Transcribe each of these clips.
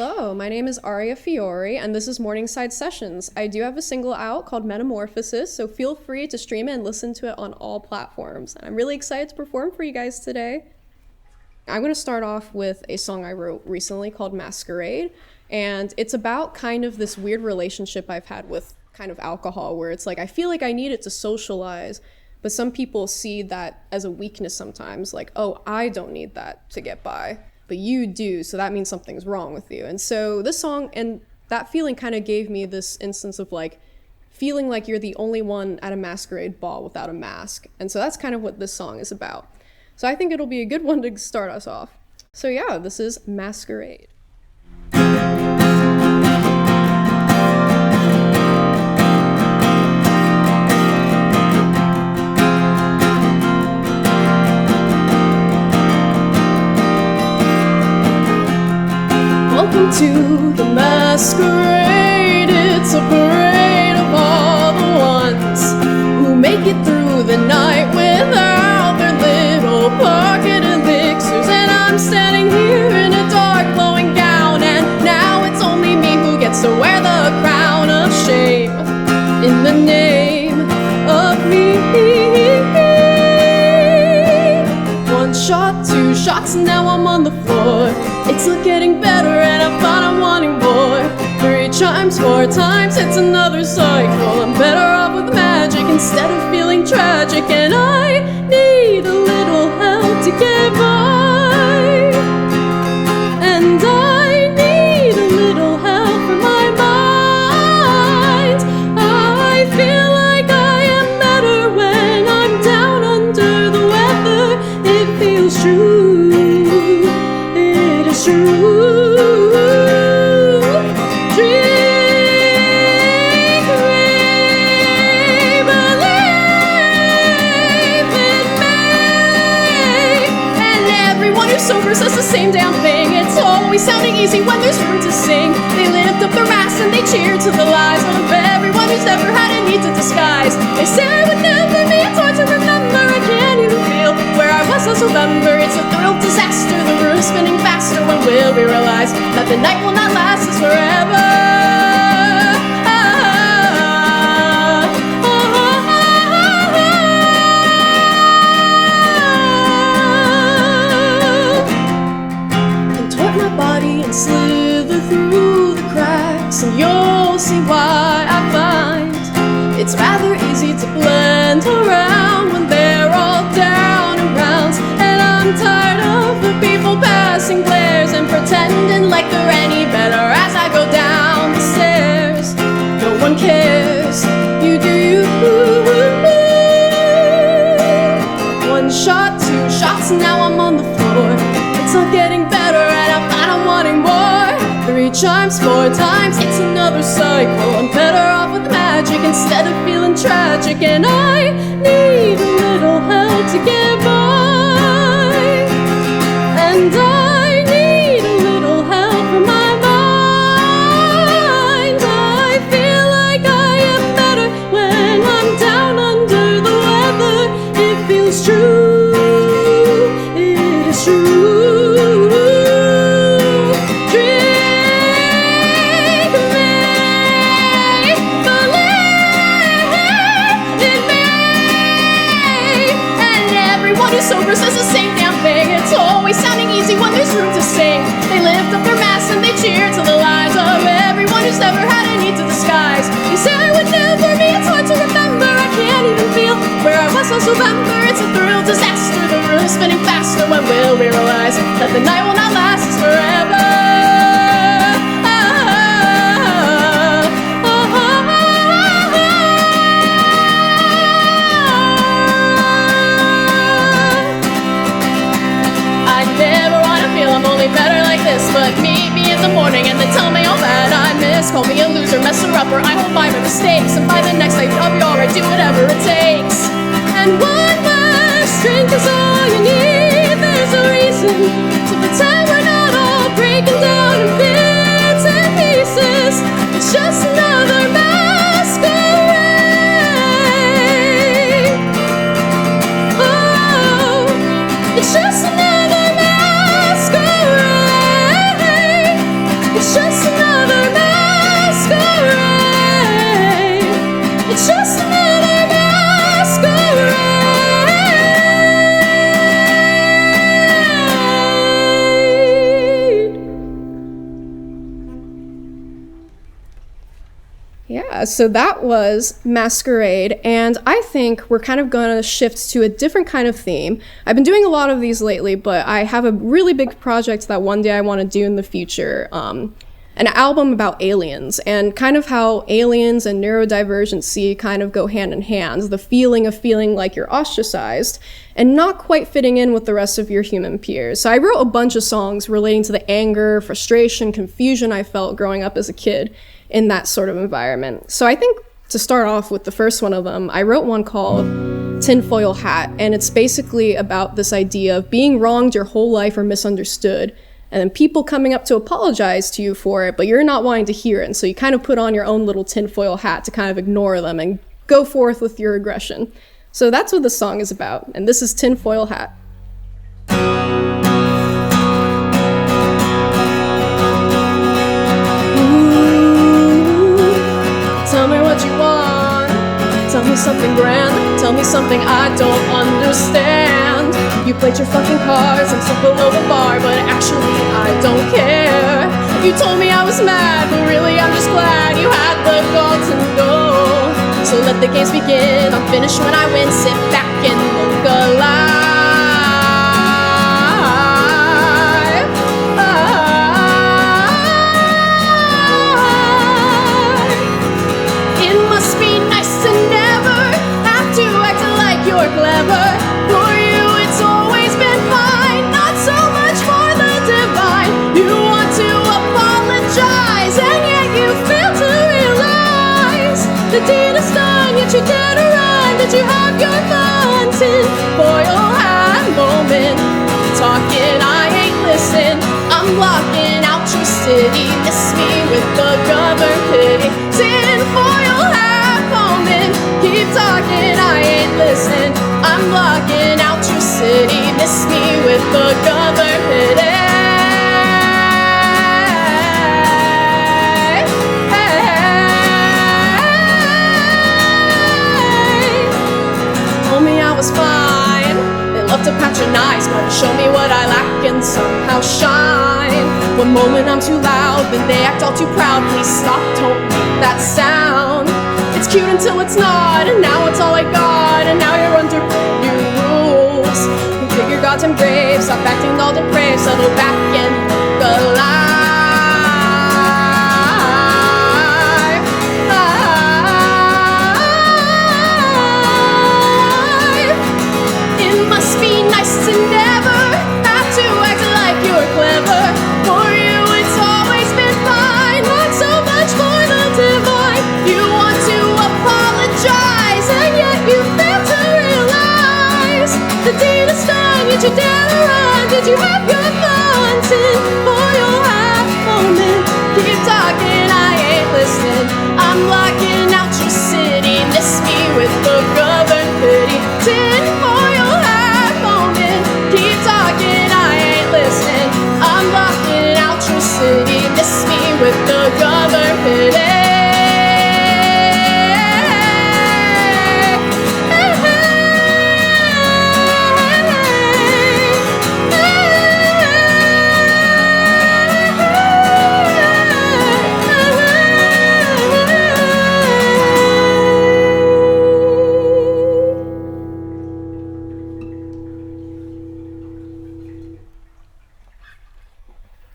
Hello, my name is Aria Fiori, and this is Morningside Sessions. I do have a single out called Metamorphosis, so feel free to stream it and listen to it on all platforms. And I'm really excited to perform for you guys today. I'm going to start off with a song I wrote recently called Masquerade, and it's about kind of this weird relationship I've had with kind of alcohol, where it's like I feel like I need it to socialize, but some people see that as a weakness sometimes, like, oh, I don't need that to get by. But you do, so that means something's wrong with you. And so this song and that feeling kind of gave me this instance of like feeling like you're the only one at a masquerade ball without a mask. And so that's kind of what this song is about. So I think it'll be a good one to start us off. So yeah, this is Masquerade. Welcome to the masquerade. It's a parade of all the ones who make it through the night without their little pocket elixirs. And I'm standing here in a dark glowing gown, and now it's only me who gets to wear the crown of shame in the name of me. One shot, two shots, now I'm on the floor. It's not getting better and I thought I'm wanting more. 3 chimes, 4 times, it's another cycle. I'm better off with magic instead of feeling tragic. And I need a little help to get by. And I need a little help for my mind. I feel like I am better when I'm down under the weather. It feels true. True. Dream me, believe in me. And everyone who's sober says the same damn thing. It's always sounding easy when there's room to sing. They lift up their masks and they cheer to the lies of everyone who's never had a need to disguise. They say I would never be, it's hard to remember. I can't even feel where I was last November. It's a thrill disaster, the room's spinning faster. When will we realize that the night will not last us forever? Contort my body and slither through the cracks, and you'll see why I find it's rather easy to blend around when they're all down and rounds. And I'm tired of the people passing glares and pretending like they're any better as I go down the stairs. No one cares, you do you. 1 shot, 2 shots, now I'm on the floor. It's not getting better and I find I'm wanting more. 3 chimes, 4 times, it's another cycle. I'm better off with magic instead of feeling tragic. And I need a little help to get by. And I need a little help from my mind. I feel like I am better when I'm down under the weather. It feels true, it is true. Sober says the same damn thing. It's always sounding easy when there's room to sing. They lift up their masks and they cheer to the lies of everyone who's never had a need to disguise. You say I would never be, it's hard to remember. I can't even feel where I was last November. It's a thrill disaster, the room is spinning faster. When will we realize that the night will not last us forever? I'm only better like this, but meet me in the morning and then tell me all that I miss. Call me a loser, messer upper, I hold my mistakes, and by the next night I'll be alright, do whatever it takes. And one last drink is all you need. There's a reason to pretend we're not all breaking down in bits and pieces. It's just another masquerade. Oh, it's just another masquerade. It's Yeah, so that was Masquerade, and I think we're kind of going to shift to a different kind of theme. I've been doing a lot of these lately, but I have a really big project that one day I want to do in the future, an album about aliens, and kind of how aliens and neurodivergency kind of go hand in hand, the feeling of feeling like you're ostracized and not quite fitting in with the rest of your human peers. So I wrote a bunch of songs relating to the anger, frustration, confusion I felt growing up as a kid in that sort of environment. So I think to start off with the first one of them, I wrote one called Tinfoil Hat, and it's basically about this idea of being wronged your whole life or misunderstood, and then people coming up to apologize to you for it, but you're not wanting to hear it, and so you kind of put on your own little tinfoil hat to kind of ignore them and go forth with your aggression. So that's what the song is about, and this is Tinfoil Hat. Tell me what you want, tell me something grand, tell me something I don't understand. You played your fucking cards, I'm stuck below the bar, but actually I don't care. You told me I was mad, but really I'm just glad you had the gall to go. So let the games begin, I'm finished when I win, sit back and look alive. It must be nice to never have to act like you're clever. For you it's always been fine, not so much for the divine. You want to apologize, and yet you fail to realize the deed is done, yet you dare to run. Did you have your fun? Tinfoil hat moment, talking I ain't listen. I'm blocking out your city, miss me with the governed pity. Tinfoil hat moment, keep talking I ain't listen. I'm blocking out your city, miss me with the governed pity. Told me I was fine, they love to patronize, but show me what I lack and somehow shine. One moment I'm too loud, then they act all too proud. Please stop, don't make that sound. It's cute until it's not, and now it's all I got, and now you're under new rules. You dig your goddamn grave, stop acting all depraved, settle back and look alive. It must be nice to never have to act like you're clever. For you it's always been fine, not so much for the divine. You want to apologize, and yet you fail to realize the deed is done, yet you dare to run. Did you have your fun? Tinfoil hat moment, keep talking I ain't listening. I'm blocking out your city, miss me with the governed pity. Tinfoil hat moment, keep talking I ain't listening. I'm blocking out your city, miss me with the governed pity.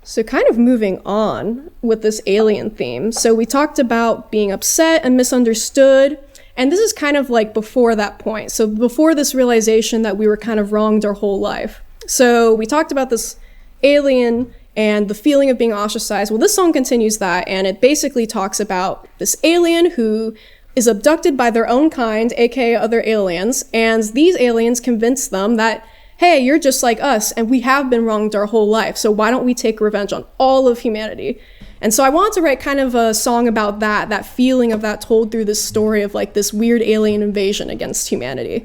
So kind of moving on with this alien theme. So we talked about being upset and misunderstood, and this is kind of like before that point. So before this realization that we were kind of wronged our whole life. So we talked about this alien and the feeling of being ostracized. Well, this song continues that, and it basically talks about this alien who is abducted by their own kind, aka other aliens, and these aliens convince them that, hey, you're just like us, and we have been wronged our whole life, so why don't we take revenge on all of humanity? And so I wanted to write kind of a song about that feeling of that told through this story of like this weird alien invasion against humanity.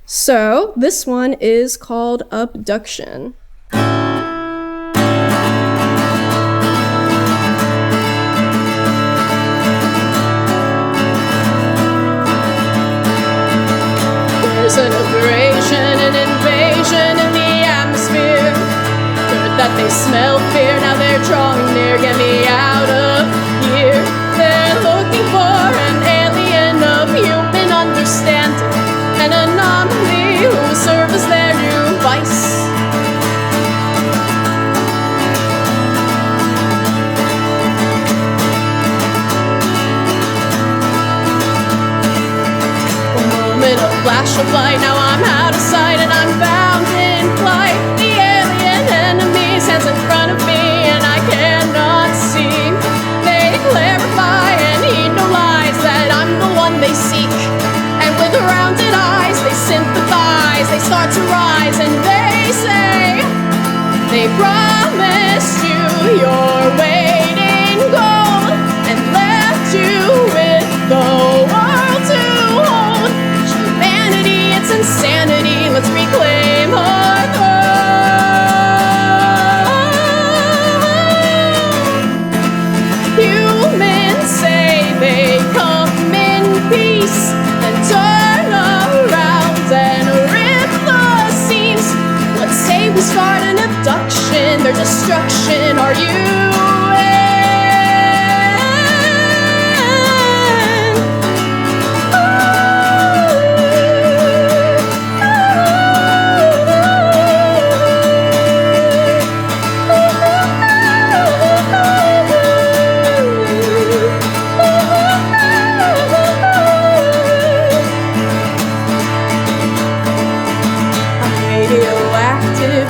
So this one is called Abduction. There's an aberration, an invasion in the atmosphere. Heard that they smell fear, now they're drawing near. Get me out of here. They're looking for an wanted a flash of light. Now I'm out of sight and I'm bound in flight. The alien enemy stands in front of me and I cannot see. They clarify and heed no lies that I'm the one they seek. And with rounded eyes they sympathize. They start to rise and they say, they promised you your weight in gold and left you with the world to hold. Humanity, it's insanity. Let's reclaim our throne. Humans say they come in peace and turn around and rip the seams. Let's say we start an abduction, their destruction. Are you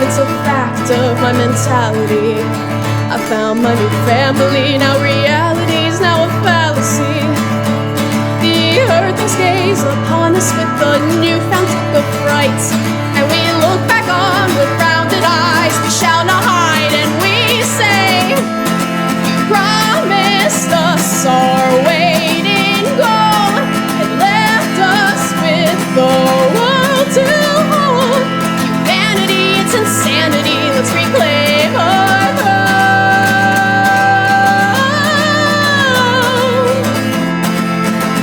it's a fact of my mentality. I found my new family, now reality's now a fallacy. The earth gaze upon us with a newfound look of fright, and we look back on with rounded eyes. We shall not hide, and we say, you promised us our weight in gold and left us with the world to hold. Humanity, it's insanity. Let's reclaim our throne.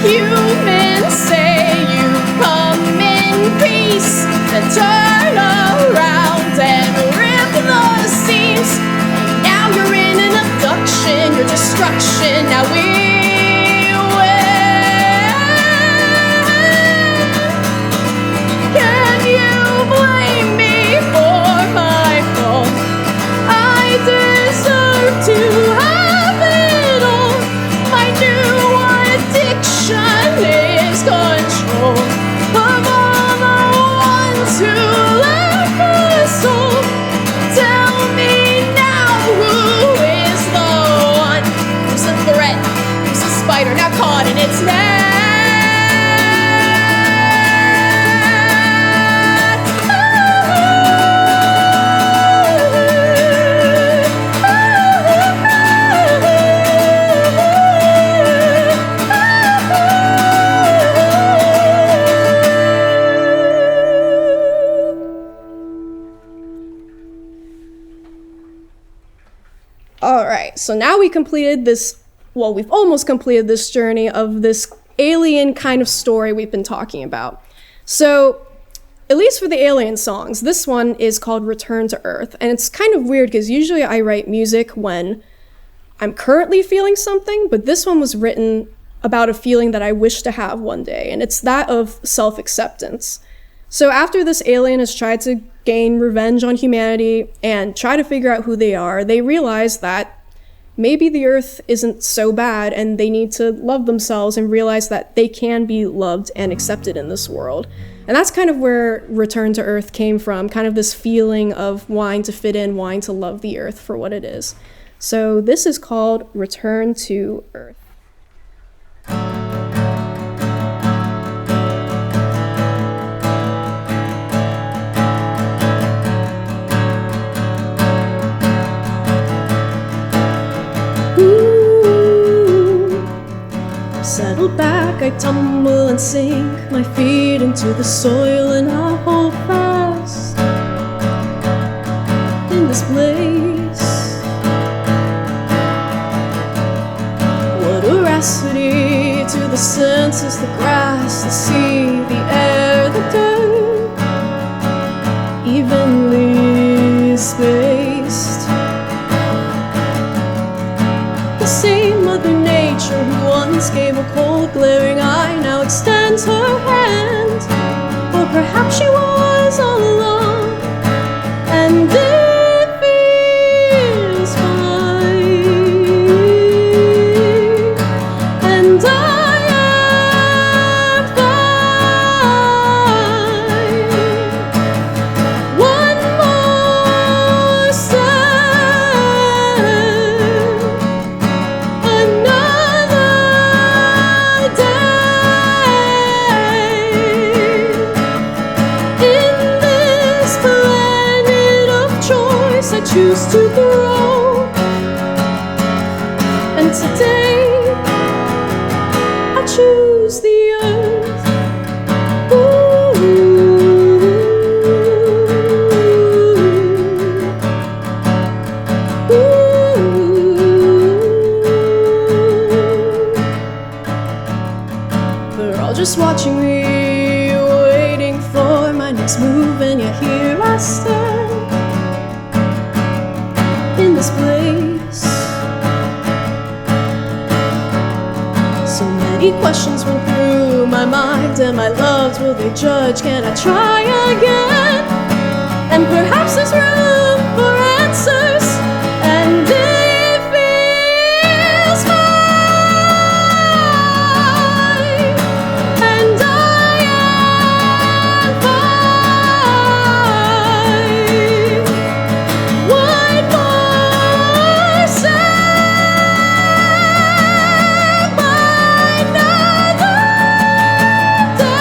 Humans say you come in peace, then turn around and rip the seams. Now you're in an abduction, your destruction. Now we can you blame me for my fault? I deserve to have it all. My new addiction is control of all the ones who lack a soul. Tell me now, who is the one? Who's the threat? Who's the spider now caught in its net? All right, so now we completed this, well, we've almost completed this journey of this alien kind of story we've been talking about. So, at least for the alien songs, this one is called Return to Earth. And it's kind of weird because usually I write music when I'm currently feeling something, but this one was written about a feeling that I wish to have one day, and it's that of self-acceptance. So after this alien has tried to gain revenge on humanity and try to figure out who they are, they realize that maybe the Earth isn't so bad and they need to love themselves and realize that they can be loved and accepted in this world. And that's kind of where Return to Earth came from, kind of this feeling of wanting to fit in, wanting to love the Earth for what it is. So this is called Return to Earth. Settle back, I tumble and sink my feet into the soil, and I hold fast in this place. What a veracity to the senses, the grass, the sea, the air, the dirt, evenly spaced. The same Mother Nature who once gave a cold, glaring eye now extends her hand, or perhaps she was all along, and it feels fine. And I am the choose to grow. And today I choose the earth. They're all just watching me, waiting for my next move, and yet here I stand in this place. So many questions went through my mind. Am I loved? Will they judge? Can I try again? And perhaps there's room for answers, and it feels fine. And I am fine. One more step, another day.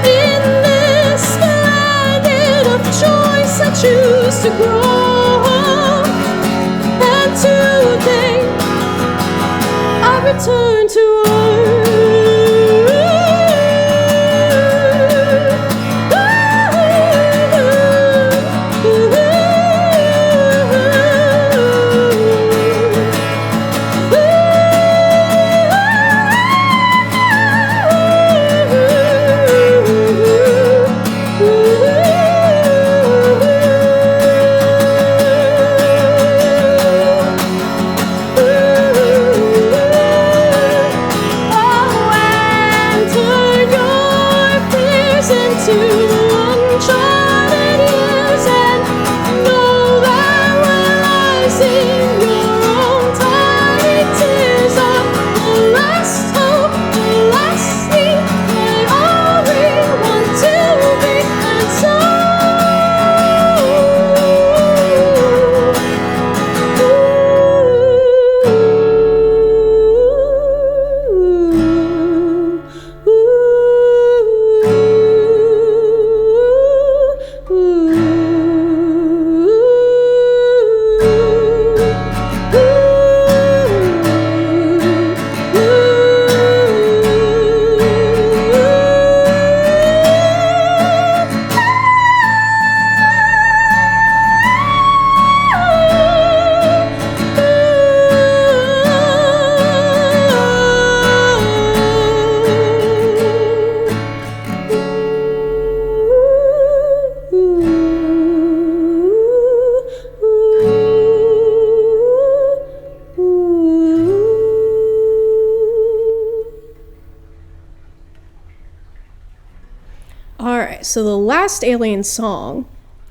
In this planet of choice, I choose to grow. And today I return to So the last Alien song,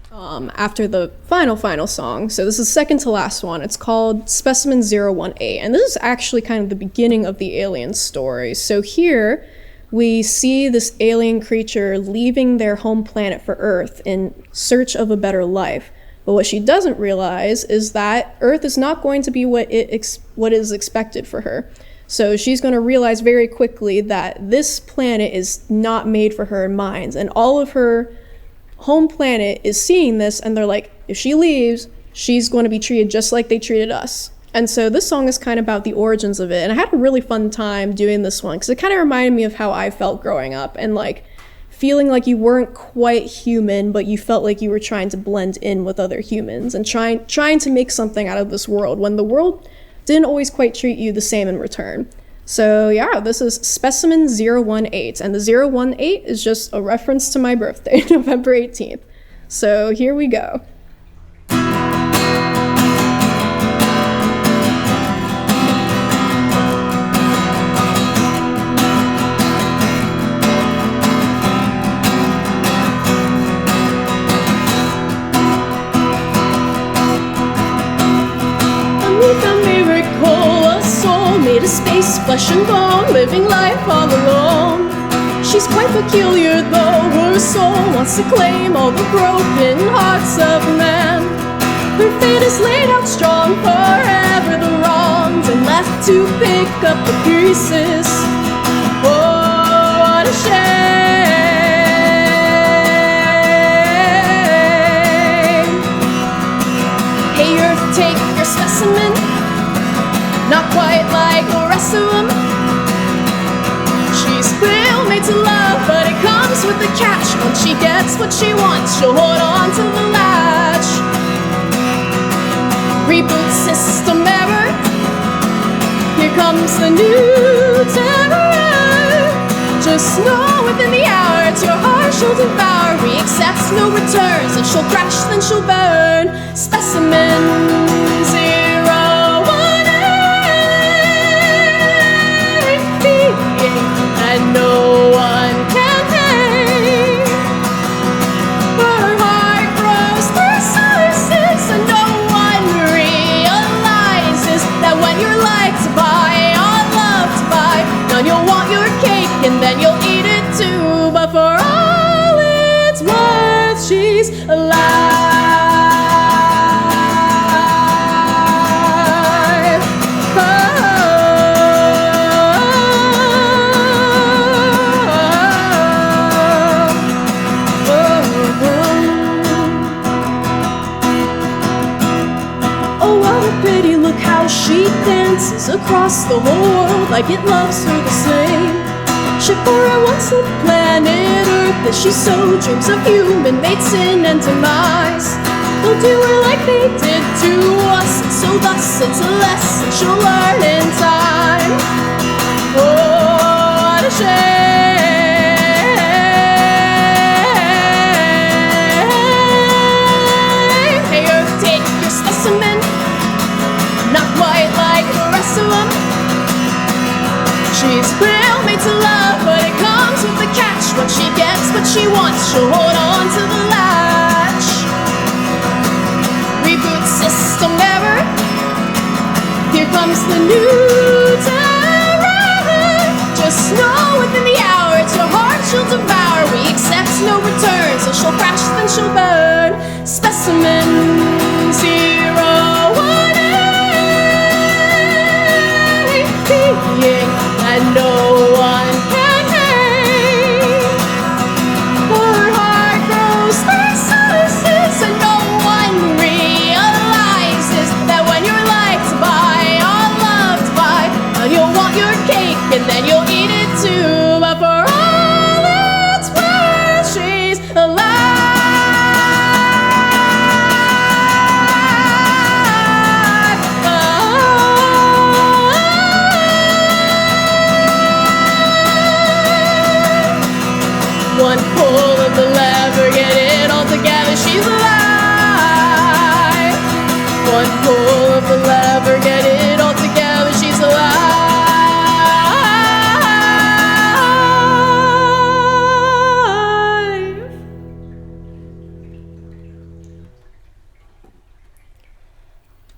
after the final song, so this is second to last one, it's called Specimen 018, and this is actually kind of the beginning of the Alien story. So here we see this alien creature leaving their home planet for Earth in search of a better life. But what she doesn't realize is that Earth is not going to be what is expected for her. So she's going to realize very quickly that this planet is not made for her in minds. And all of her home planet is seeing this, and they're like, if she leaves, she's going to be treated just like they treated us. And so this song is kind of about the origins of it. And I had a really fun time doing this one because it kind of reminded me of how I felt growing up, and like feeling like you weren't quite human, but you felt like you were trying to blend in with other humans and trying to make something out of this world when the world didn't always quite treat you the same in return. So yeah, this is Specimen 018, and the 018 is just a reference to my birthday, November 18th. So here we go. A space, flesh and bone, living life all alone. She's quite peculiar though, her soul wants to claim all the broken hearts of man. Her fate is laid out strong, forever the wrongs, and left to pick up the pieces. Oh, what a shame. take your specimen, not quite like the rest of them. She's real made to love, but it comes with a catch. When she gets what she wants, she'll hold on to the latch. Reboot system error, here comes the new terror. Just know within the hour, it's your heart she'll devour. We accept no returns, if she'll crash then she'll burn. Specimen 018, and no one can hang. Her heart grows through sources, and no one realizes that when you're like to buy, all love to buy, then you'll want your cake and then you'll eat it too. But for all it's worth, she's alive. Oh, what a pity, look how she dances across the whole world like it loves her the same. Ship for her once on planet Earth that she so dreams of human-made sin and demise. They'll do her like they did to us, and so thus it's a lesson she'll learn in time. Oh, what a shame. Hey, Earth, take your specimen, not quite like the rest of them. She's real made to love, but it comes with a catch. When she gets what she wants, she'll hold on to the latch. Reboot system error, here comes the new terror. Just know within the hour, it's your heart she'll devour. We accept no returns, so she'll crash then she'll burn. Specimen 018, and no one can hang. Her heart grows through sources, and no one realizes that when you're like to buy, all love to buy, and you'll want your cake and then you'll eat it too. But for all it's worth, she's alive. One pull of the lever, get it all together, she's alive. One pull of the lever, get it all together, she's alive.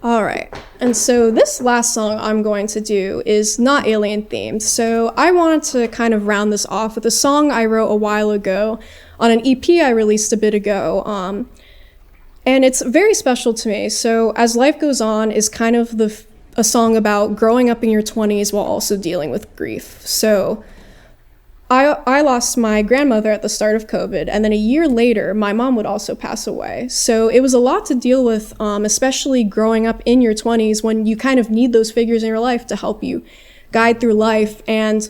All right, and so this last song I'm going to do is not alien themed. So I wanted to kind of round this off with a song I wrote a while ago on an EP I released a bit ago. And it's very special to me. So As Life Goes On is kind of a song about growing up in your 20s while also dealing with grief. So I lost my grandmother at the start of COVID, and then a year later, my mom would also pass away. So it was a lot to deal with, especially growing up in your 20s when you kind of need those figures in your life to help you guide through life. And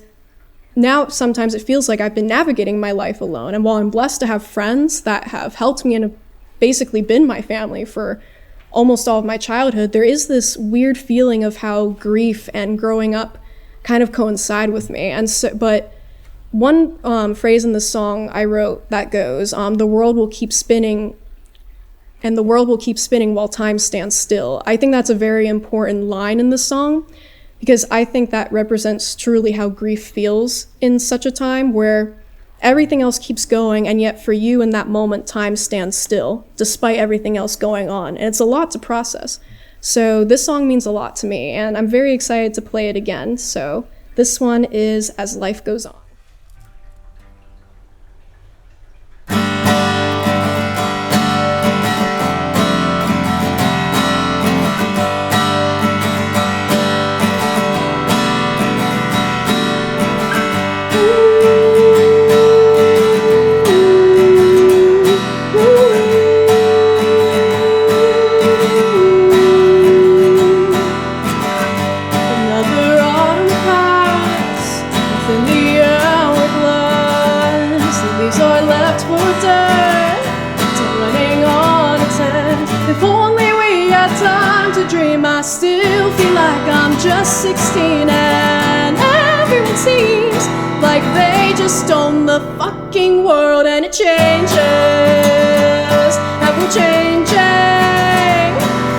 now sometimes it feels like I've been navigating my life alone. And while I'm blessed to have friends that have helped me and have basically been my family for almost all of my childhood, there is this weird feeling of how grief and growing up kind of coincide with me. And so, but one phrase in the song I wrote that goes, the world will keep spinning, and the world will keep spinning while time stands still. I think that's a very important line in the song, because I think that represents truly how grief feels in such a time where everything else keeps going, and yet for you in that moment, time stands still, despite everything else going on. And it's a lot to process. So this song means a lot to me, and I'm very excited to play it again. So this one is As Life Goes On. still feel like I'm just 16, and everyone seems like they just own the fucking world, and it changes, ever changing,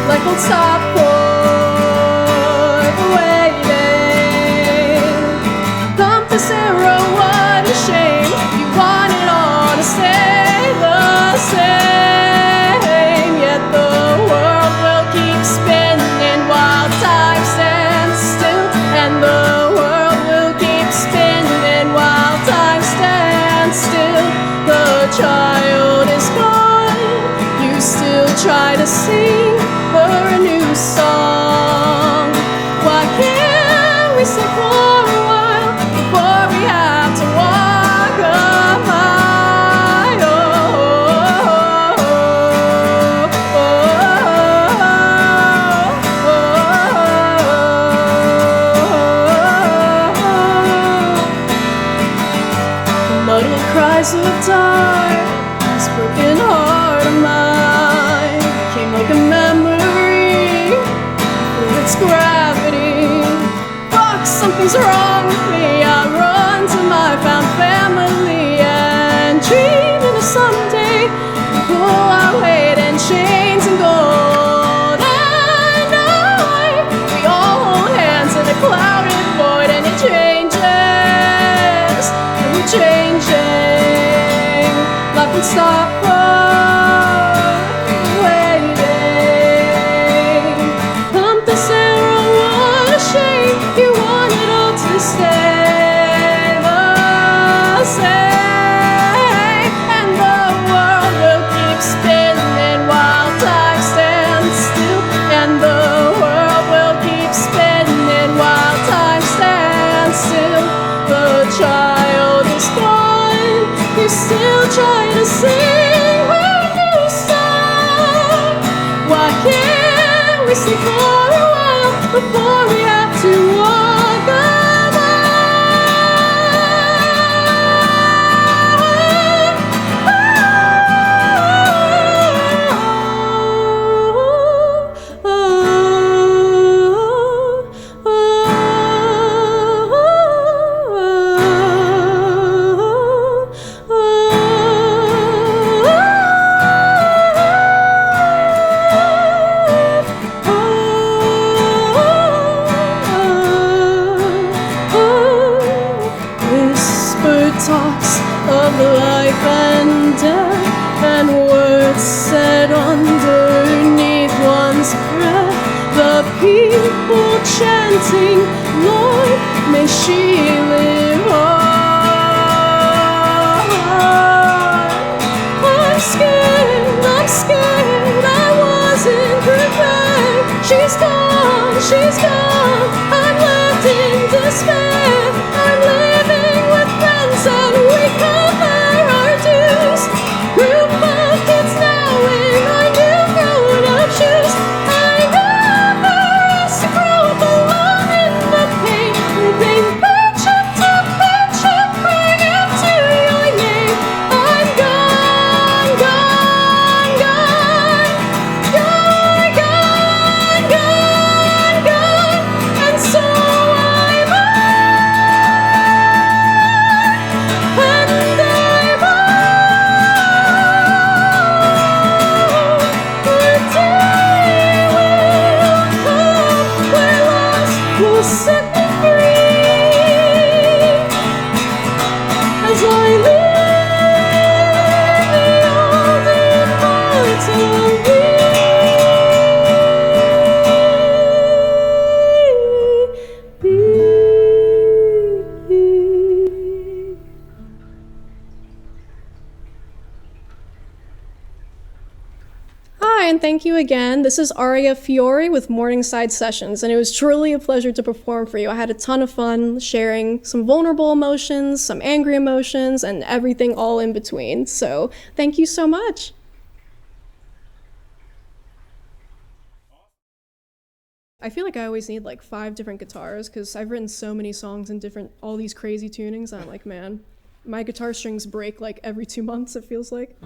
like old Stockport waiting. Compass arrow, what a shame, you want it all to stay the same, yet the world will keep spinning while time stands still, and the world will keep spinning while time stands still. The child is gone, you still try to sing her a new song. Why can't we stay for a while before we have to walk a mile? The muddled cries of dark, this broken heart of mine came like a memory for its gravity. Fuck, something's wrong with me. I run to my found family and dreaming of someday we pull our weight in chains and gold. And we all hold hands in a clouded void, and it changes, and we're changing. Life would stop waiting. Compass arrow, what a shame, you want it all to stay the same, and the world will keep spinning while time stands still, and the world will keep spinning while time stands still. The child is gone, you still try to sing her new song. Why can't we stay for a while before we have to walk a talks of life and death, and words said underneath one's breath. The people chanting, Lord, may she live on. I'm scared, I wasn't prepared. She's gone, I'm left in despair. I'm living with friends and we cover our dues. Group of kids now in our new grown-up shoes. I never asked to grow up alone in the pain. Living paycheck to paycheck, crying out to your name. I'm gone, gone, gone. You're gone, gone, gone. And so I'm set me free as I live the old immortal Hi, and thank you again. This is Aria Fiori with Morningside Sessions, and it was truly a pleasure to perform for you. I had a ton of fun sharing some vulnerable emotions, some angry emotions, and everything all in between. So thank you so much. I feel like I always need like 5 different guitars because I've written so many songs in all these crazy tunings. I'm like, man, my guitar strings break like every 2 months, it feels like.